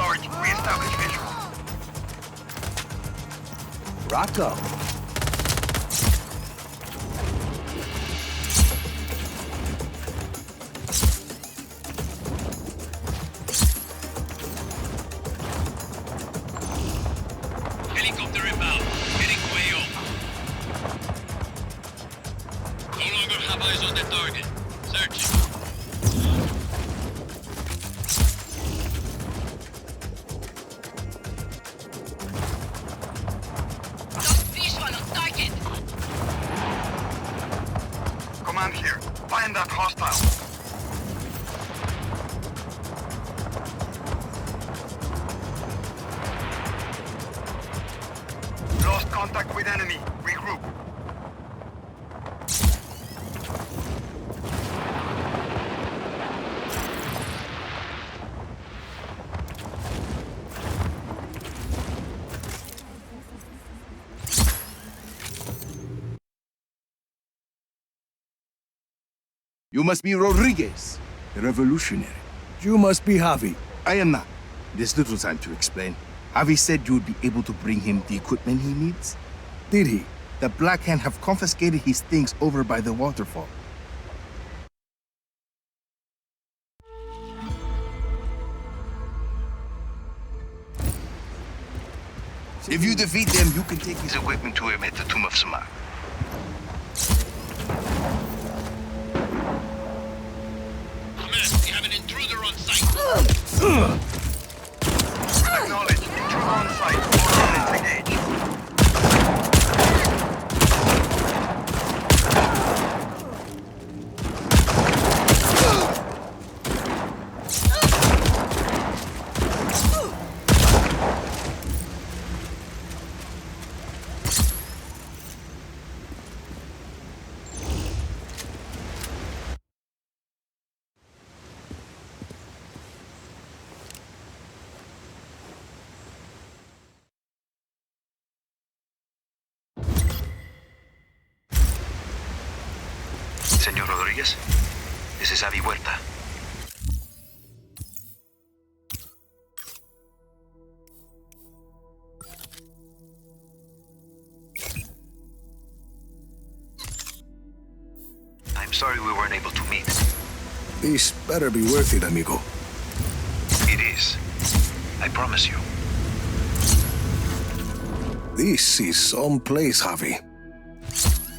Sarge. Reestablish visual. Rocco. Helicopter inbound. Getting way up. No longer have eyes on the target. Searching. Lost visual on target. Command here. Find that hostile. Lost contact with enemy. Regroup. You must be Rodriguez, the revolutionary. You must be Javi. I am not. There's little time to explain. Javi said you would be able to bring him the equipment he needs. Did he? The Black Hand have confiscated his things over by the waterfall. If you defeat them, you can take his equipment to him at the Tomb of Samak. Command, we have an intruder on site. Acknowledge. Intruder on site. All units engaged. Señor Rodriguez, this is Avi Huerta. I'm sorry we weren't able to meet. This better be worth it, amigo. It is. I promise you. This is some place, Javi.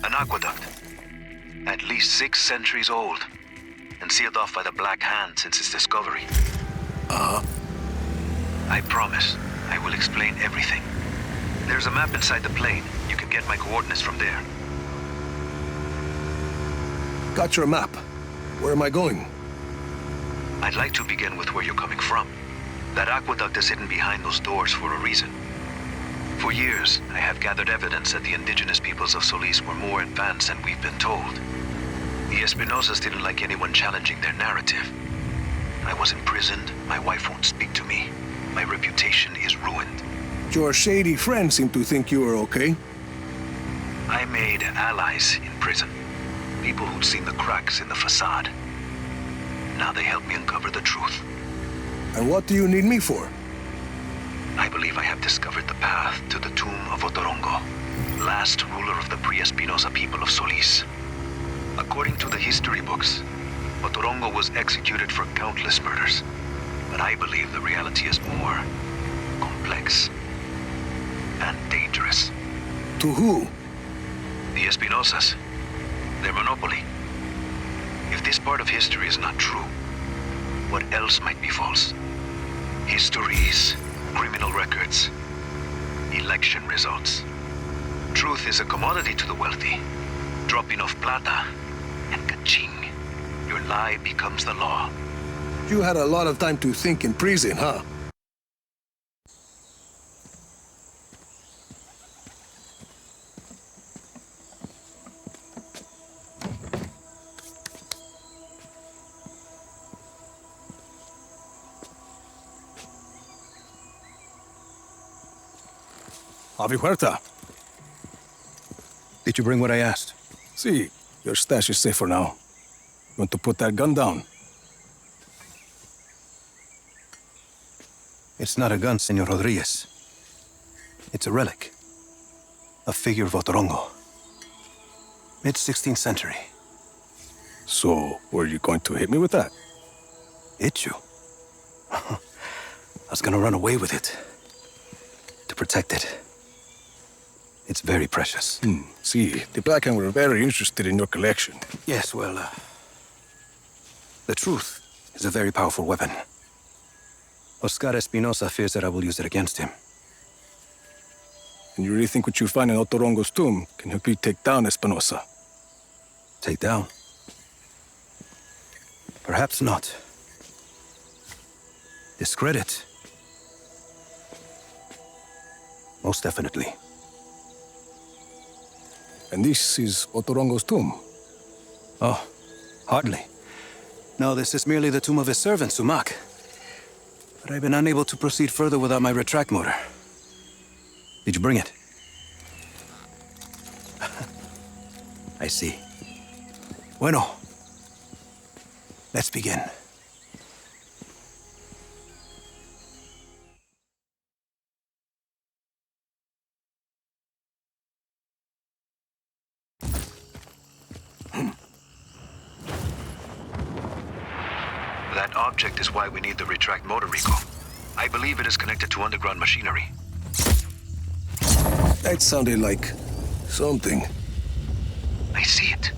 An aqueduct. At least 6 centuries old. And sealed off by the Black Hand since its discovery. I promise. I will explain everything. There's a map inside the plane. You can get my coordinates from there. Got your map. Where am I going? I'd like to begin with where you're coming from. That aqueduct is hidden behind those doors for a reason. For years, I have gathered evidence that the indigenous peoples of Solis were more advanced than we've been told. The Espinosas didn't like anyone challenging their narrative. I was imprisoned, my wife won't speak to me. My reputation is ruined. Your shady friends seem to think you are okay. I made allies in prison. People who'd seen the cracks in the facade. Now they help me uncover the truth. And what do you need me for? I believe I have discovered the path to the tomb of Otorongo, last ruler of the pre-Espinosa people of Solis. According to the history books, Otorongo was executed for countless murders. But I believe the reality is more complex and dangerous. To who? The Espinosas. Their monopoly. If this part of history is not true, what else might be false? Histories, criminal records, election results. Truth is a commodity to the wealthy. Drop enough plata, and ka-ching. Your lie becomes the law. You had a lot of time to think in prison, huh? Javi Huerta. Did you bring what I asked? See, your stash is safe for now. Want to put that gun down? It's not a gun, Senor Rodriguez. It's a relic. A figure of Otorongo. Mid-16th century. So, were you going to hit me with that? Hit you? I was gonna run away with it. To protect it. It's very precious. See, the Black Hand were very interested in your collection. Yes, well, the truth is a very powerful weapon. Oscar Espinosa fears that I will use it against him. And you really think what you find in Otorongo's tomb can help you take down Espinosa? Take down? Perhaps not. Discredit? Most definitely. And this is Otorongo's tomb? Oh, hardly. No, this is merely the tomb of his servant, Sumac. But I've been unable to proceed further without my retract motor. Did you bring it? I see. Bueno. Let's begin. That object is why we need the retract motor, Rico. I believe it is connected to underground machinery. That sounded like something. I see it.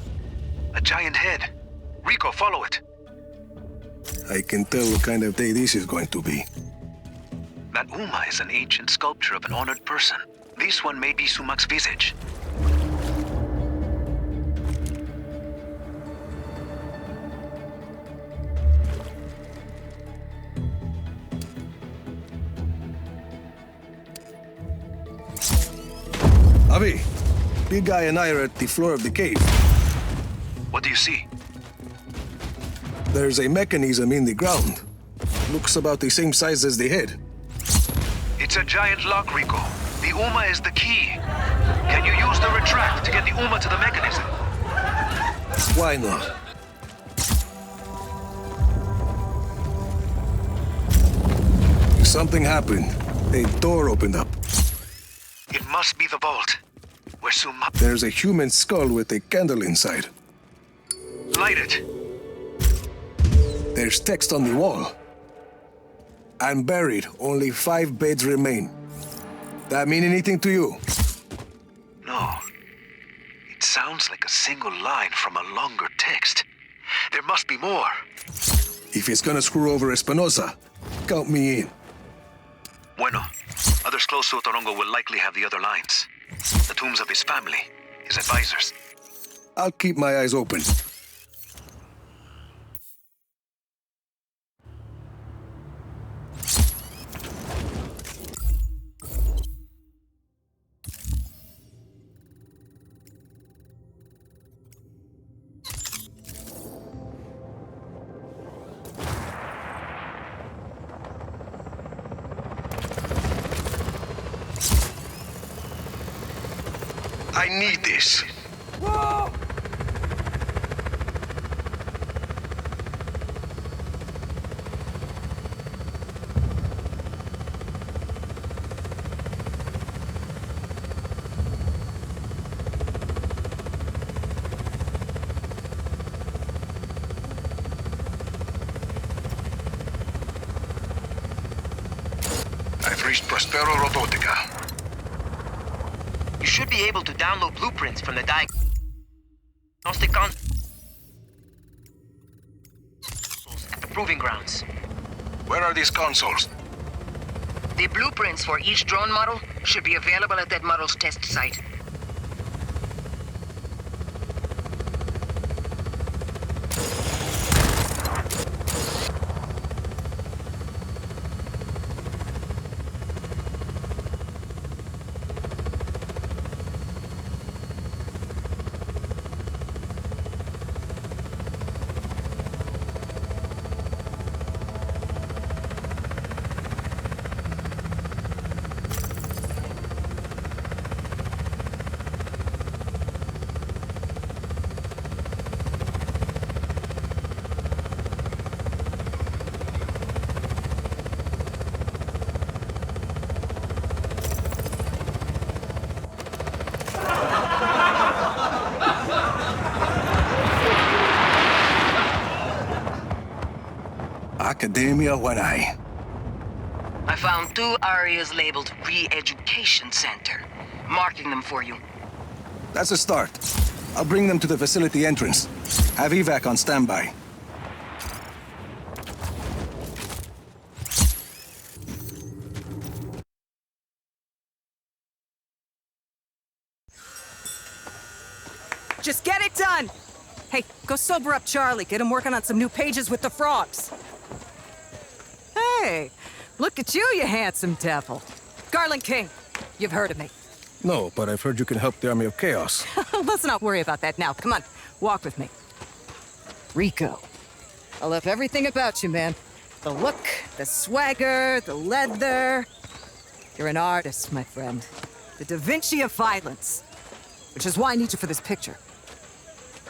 A giant head. Rico, follow it. I can tell what kind of day this is going to be. That Uma is an ancient sculpture of an honored person. This one may be Sumac's visage. Avi, Big Guy and I are at the floor of the cave. What do you see? There's a mechanism in the ground. Looks about the same size as the head. It's a giant lock, Rico. The Uma is the key. Can you use the retract to get the Uma to the mechanism? Why not? Something happened. A door opened up. It must be the vault. Where Sumac... There's a human skull with a candle inside. Light it. There's text on the wall. I'm buried. Only 5 beds remain. That mean anything to you? No. It sounds like a single line from a longer text. There must be more. If it's gonna screw over Espinosa, count me in. Bueno. Others close to Otorongo will likely have the other lines. The tombs of his family, his advisors. I'll keep my eyes open. I need this. I've reached Prospero Robotica. You should be able to download blueprints from the diagnostic consoles at the proving grounds. Where are these consoles? The blueprints for each drone model should be available at that model's test site. Academia one eye. I found 2 areas labeled Re-Education Center. Marking them for you. That's a start. I'll bring them to the facility entrance. Have evac on standby. Just get it done! Hey, go sober up Charlie. Get him working on some new pages with the frogs. Hey, look at you, you handsome devil. Garland King, you've heard of me. No, but I've heard you can help the Army of Chaos. Let's not worry about that now. Come on, walk with me. Rico. I love everything about you, man. The look, the swagger, the leather. You're an artist, my friend. The Da Vinci of violence. Which is why I need you for this picture.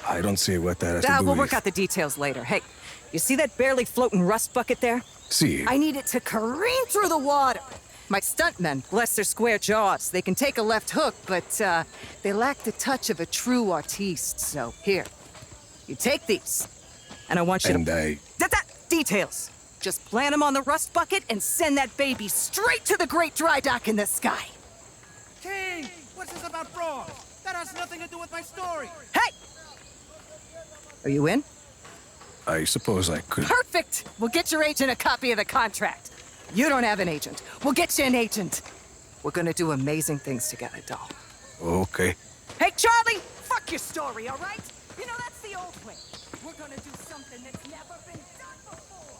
I don't see what that has to do We'll with... work out the details later. Hey, you see that barely floating rust bucket there? See. I need it to careen through the water. My stuntmen, bless their square jaws, they can take a left hook, but they lack the touch of a true artiste. So here, you take these, and I want you to... Details. Just plant them on the rust bucket and send that baby straight to the great dry dock in the sky. King, what's this about frogs? That has nothing to do with my story. Hey! Are you in? I suppose I could... Perfect! We'll get your agent a copy of the contract. You don't have an agent. We'll get you an agent. We're gonna do amazing things together, doll. Okay. Hey, Charlie! Fuck your story, all right? You know, that's the old way. We're gonna do something that's never been done before.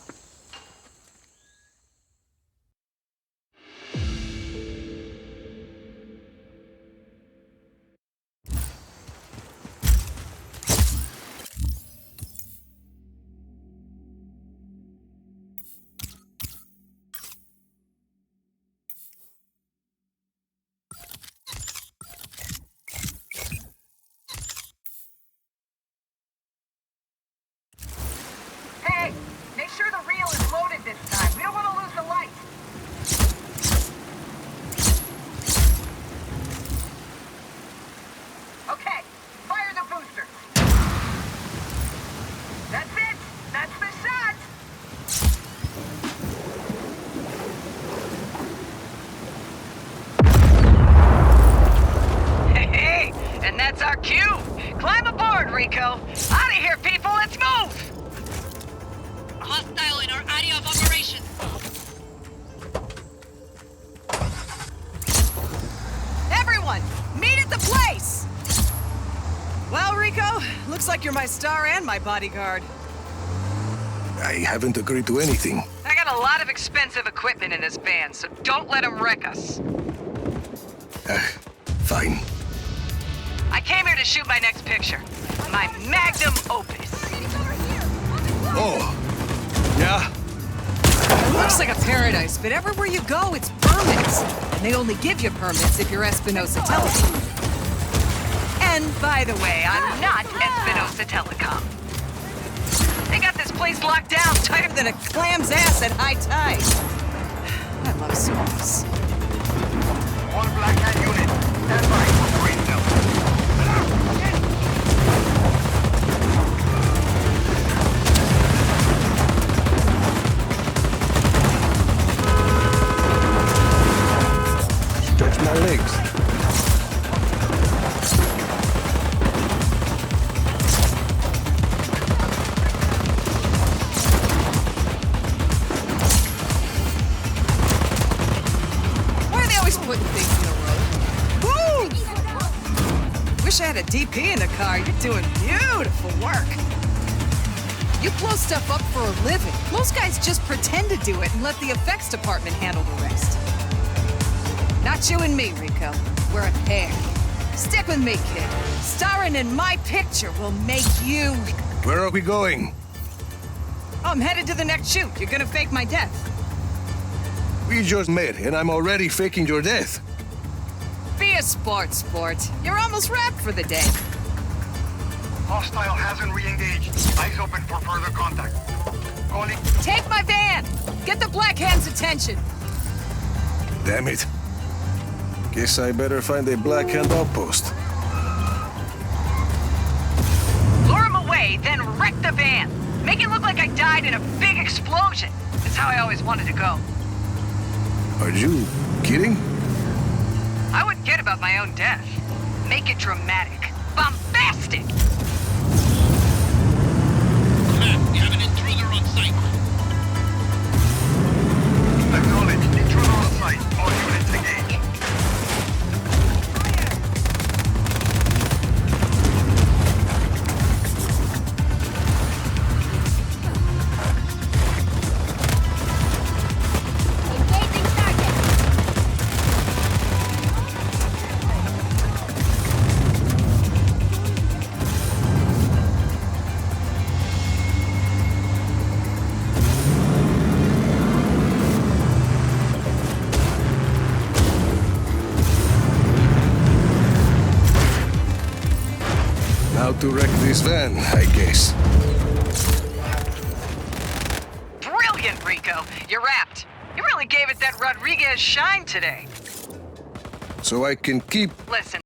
Hey, make sure the reel is loaded this time. We don't want to lose the light. Okay, fire the booster. That's it. That's the shot. Hey, and that's our cue. Climb aboard, Rico. Out of here, people. Let's move. Hostile in our area of operation. Everyone, meet at the place! Well, Rico, looks like you're my star and my bodyguard. I haven't agreed to anything. I got a lot of expensive equipment in this van, so don't let them wreck us. Fine. I came here to shoot my next picture. My magnum opus. Oh! Yeah? It looks like a paradise, but everywhere you go, it's permits. And they only give you permits if you're Espinosa Telecom. And by the way, I'm not Espinosa Telecom. They got this place locked down tighter than a clam's ass at high tide. I love swamps. All Black Hand unit, stand by for green zone. Stretch my legs. Why are they always putting things in the road? Move! Wish I had a DP in the car. You're doing beautiful work. You blow stuff up for a living. Most guys just pretend to do it and let the effects department handle the rest. Not you and me, Rico. We're a pair. Stick with me, kid. Starring in my picture will make you... Where are we going? Oh, I'm headed to the next shoot. You're gonna fake my death. We just met, and I'm already faking your death. Be a sport. You're almost wrapped for the day. Hostile hasn't re-engaged. Eyes open for further contact. Calling. Take my van! Get the Black Hand's attention! Damn it. Guess I better find a Black Hand outpost. Lure him away, then wreck the van. Make it look like I died in a big explosion. how I always wanted to go. Are you kidding? I wouldn't kid about my own death. Make it dramatic. Bombastic! Command, we have an intruder on site. Acknowledge. Intruder on site. All units engage. Now to wreck this van, I guess. Brilliant, Rico. You're wrapped. You really gave it that Rodriguez shine today. So I can keep Listen.